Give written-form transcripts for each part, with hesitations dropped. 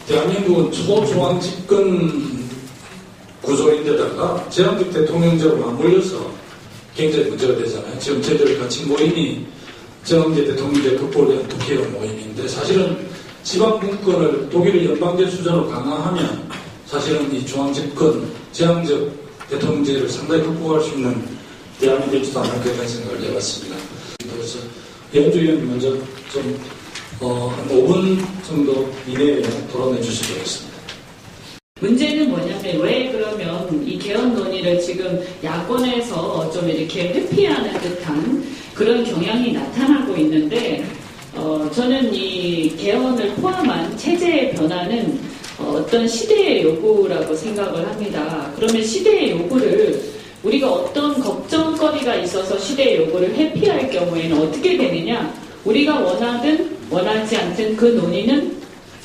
대한민국은 초중앙 집권 구조인데다가 제왕적 대통령제로 맞물려서 굉장히 문제가 되잖아요. 지금 저희들 같이 모임이 제왕제 대통령제 극복을 위한 독일의 모임인데 사실은 지방분권을 독일의 연방제 수준으로 강화하면 사실은 이 중앙집권 제왕적 대통령제를 상당히 극복할 수 있는 대안이 될지도 않을까 생각을 해봤습니다. 그래서 배현주 의원님 먼저 좀 한 5분 정도 이내에 토론해 주시기 바랍니다. 문제는 뭐냐면 왜 그러면 이 개헌 논의를 지금 야권에서 좀 이렇게 회피하는 듯한 그런 경향이 나타나고 있는데 저는 이 개헌을 포함한 체제의 변화는 어떤 시대의 요구라고 생각을 합니다. 그러면 시대의 요구를 우리가 어떤 걱정거리가 있어서 시대의 요구를 회피할 경우에는 어떻게 되느냐? 우리가 원하든 원하지 않든 그 논의는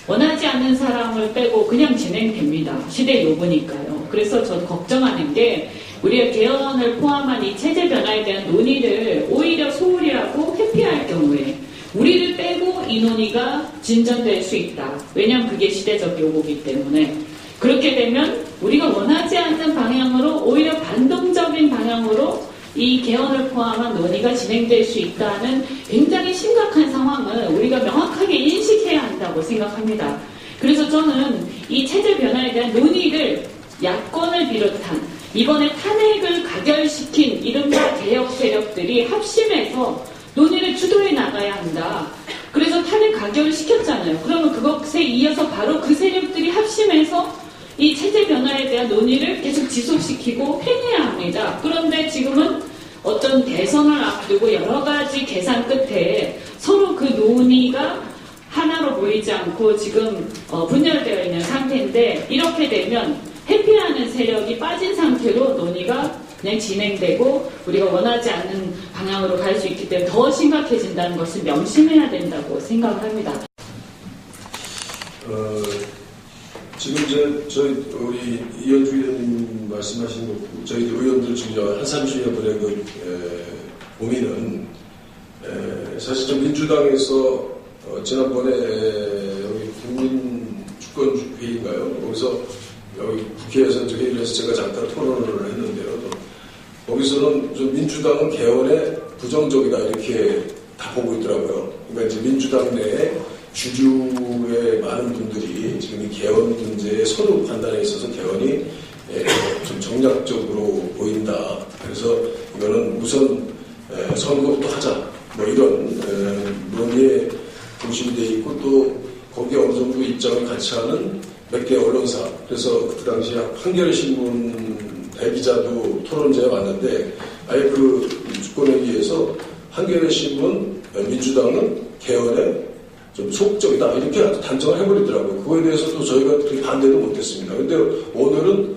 원하지 않는 사람을 빼고 그냥 진행됩니다. 시대 요구니까요. 그래서 저는 걱정하는 게 우리가 개헌을 포함한 이 체제 변화에 대한 논의를 오히려 소홀히 하고 회피할 경우에 우리를 빼고 이 논의가 진전될 수 있다. 왜냐하면 그게 시대적 요구이기 때문에 그렇게 되면 우리가 원하지 않는 방향으로 오히려 반동적인 방향으로 이 개헌을 포함한 논의가 진행될 수 있다는 굉장히 심각한 상황을 우리가 명확하게 인식해야 한다고 생각합니다. 그래서 저는 이 체제 변화에 대한 논의를 야권을 비롯한 이번에 탄핵을 가결시킨 이른바 개혁 세력들이 합심해서 논의를 주도해 나가야 한다. 그래서 탄핵 가결을 시켰잖아요. 그러면 그것에 이어서 바로 그 세력들이 합심해서 이 체제 변화에 대한 논의를 계속 지속시키고 해내야 합니다. 그런데 지금은 어떤 대선을 앞두고 여러 가지 계산 끝에 서로 그 논의가 하나로 보이지 않고 지금 분열되어 있는 상태인데 이렇게 되면 회피하는 세력이 빠진 상태로 논의가 그냥 진행되고 우리가 원하지 않는 방향으로 갈 수 있기 때문에 더 심각해진다는 것을 명심해야 된다고 생각을 합니다. 지금 저희 우리 이현주 의원님 말씀하신 거 저희 의원들 중에 한 30여 분의 그 고민은 사실 좀 민주당에서 지난번에 여기 국민주권회의인가요? 거기서 여기 국회에서 회의를 해서 제가 잠깐 토론을 했는데요. 거기서는 좀 민주당은 개헌에 부정적이다 이렇게 다 보고 있더라고요. 그러니까 이제 민주당 내에 주류의 많은 분들이 지금 이 개헌 문제에 서로 판단에 있어서 개헌이 좀 정략적으로 보인다. 그래서 이거는 우선 선거부터 하자. 뭐 이런 논의에 중심이 돼 있고 또 거기에 어느 정도 입장을 같이 하는 몇 개 언론사. 그래서 그 당시에 한겨레신문 대기자도 토론제에 왔는데 아예 그 주권회의에서 한겨레신문 민주당은 개헌에 좀 소극적이다 이렇게 단정을 해버리더라고요. 그거에 대해서도 저희가 그렇게 반대도 못했습니다. 근데 오늘은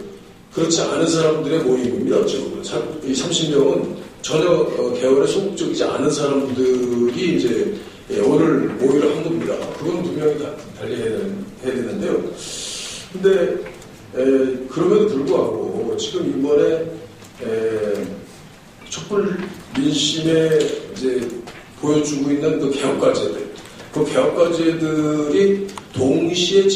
그렇지 않은 사람들의 모임입니다. 지금 이 30명은 전혀 개헌에 소극적이지 않은 사람들이 이제 오늘 모의를 한 겁니다. 그건 분명히 달리해야 되는데요. 근데 그럼에도 불구하고 지금 이번에 촛불 민심에 이제 보여주고 있는 그 개혁과제들 그 개혁과제들이 동시에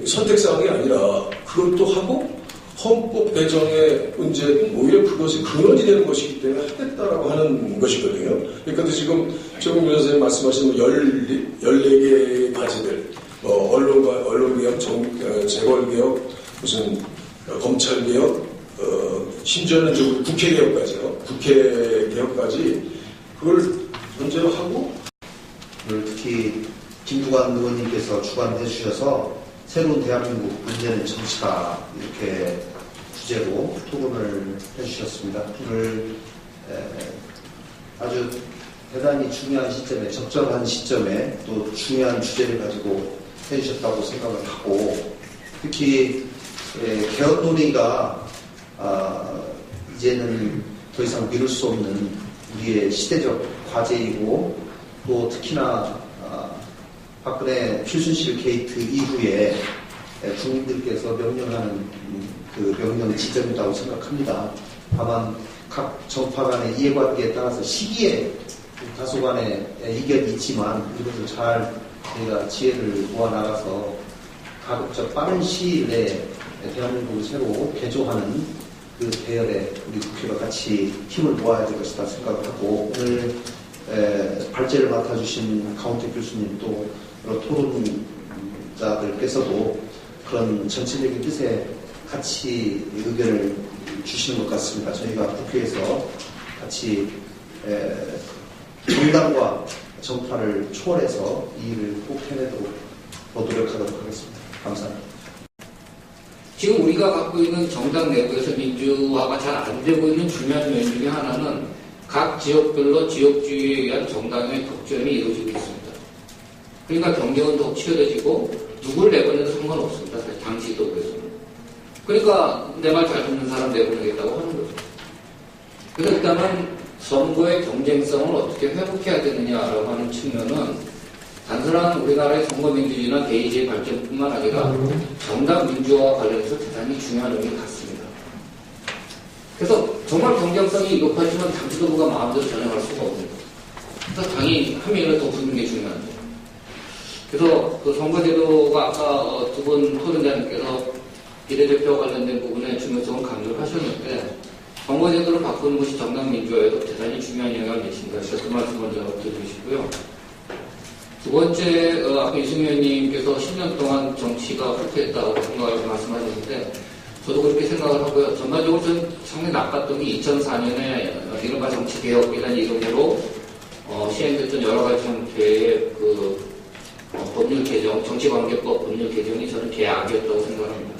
선택사항이 아니라 그것도 하고 헌법 개정의 문제는 오히려 그것이 근원이 되는 것이기 때문에 하겠다라고 하는 것이거든요. 그러니까 지금 최봉준 선생님 말씀하신 14개의 과제들, 언론개혁, 재벌개혁, 무슨 검찰개혁, 심지어는 국회개혁까지요. 국회개혁까지 그걸 전제로 하고 특히 김두관 의원님께서 주관해 주셔서 새로운 대한민국 문제는 정치다 이렇게 주제로 토론을 해주셨습니다. 오늘 아주 대단히 중요한 시점에 적절한 시점에 또 중요한 주제를 가지고 해주셨다고 생각을 하고 특히 개헌 논의가 이제는 더 이상 미룰 수 없는 우리의 시대적 과제이고 또 특히나 박근혜 최순실 게이트 이후에 국민들께서 명령하는 그 명령 지점이라고 생각합니다. 다만 각 정파 간의 이해관계에 따라서 시기에 다소간의 이견이 있지만 이것을 잘 저희가 지혜를 모아나가서 가급적 빠른 시일 내에 대한민국을 새로 개조하는 그 대열에 우리 국회가 같이 힘을 모아야 될 것이다 생각을 하고, 오늘 발제를 맡아주신 강원택 교수님 또 여러 토론자들께서도 그런 전체적인 뜻에 같이 의견을 주시는 것 같습니다. 저희가 국회에서 같이 정당과 정파를 초월해서 이 일을 꼭 해내도록 더 노력하도록 하겠습니다. 감사합니다. 지금 우리가 갖고 있는 정당 내부에서 민주화가 잘 안 되고 있는 중요한 요인 중에 하나는 각 지역별로 지역주의에 의한 정당의 독점이 이루어지고 있습니다. 그러니까 경쟁은 더 치열해지고 누굴 내보내도 상관없습니다. 당 지도부에서는. 그러니까 내 말 잘 듣는 사람 내보내겠다고 하는 거죠. 그래서 일단은 선거의 경쟁성을 어떻게 회복해야 되느냐라고 하는 측면은 단순한 우리나라의 선거민주주의나 대의제의 발전뿐만 아니라 정당 민주화와 관련해서 대단히 중요한 의미를 갖습니다. 그래서 정말 경쟁성이 높아지면 당 지도부가 마음대로 전향할 수가 없는 거죠. 그래서 당이 한 명이라도 더 붙는 게 중요한데. 그래서 그 선거제도가 아까 두 분 토론자님께서 비례대표와 관련된 부분에 중요성을 강조를 하셨는데, 선거제도를 바꾸는 것이 정당 민주화에도 대단히 중요한 영향을 미친다. 그래서 그 말씀 먼저 드리시고요. 두 번째, 아까 이승민 의원님께서 10년 동안 정치가 후퇴했다고 생각을 말씀하셨는데, 저도 그렇게 생각을 하고요. 전반적으로 저는 상당히 나빴던 게 2004년에 이른바 정치개혁이라는 이름으로 시행됐던 여러 가지 형태의 그 법률 개정, 정치관계법 법률 개정이 저는 계약이었다고 생각합니다.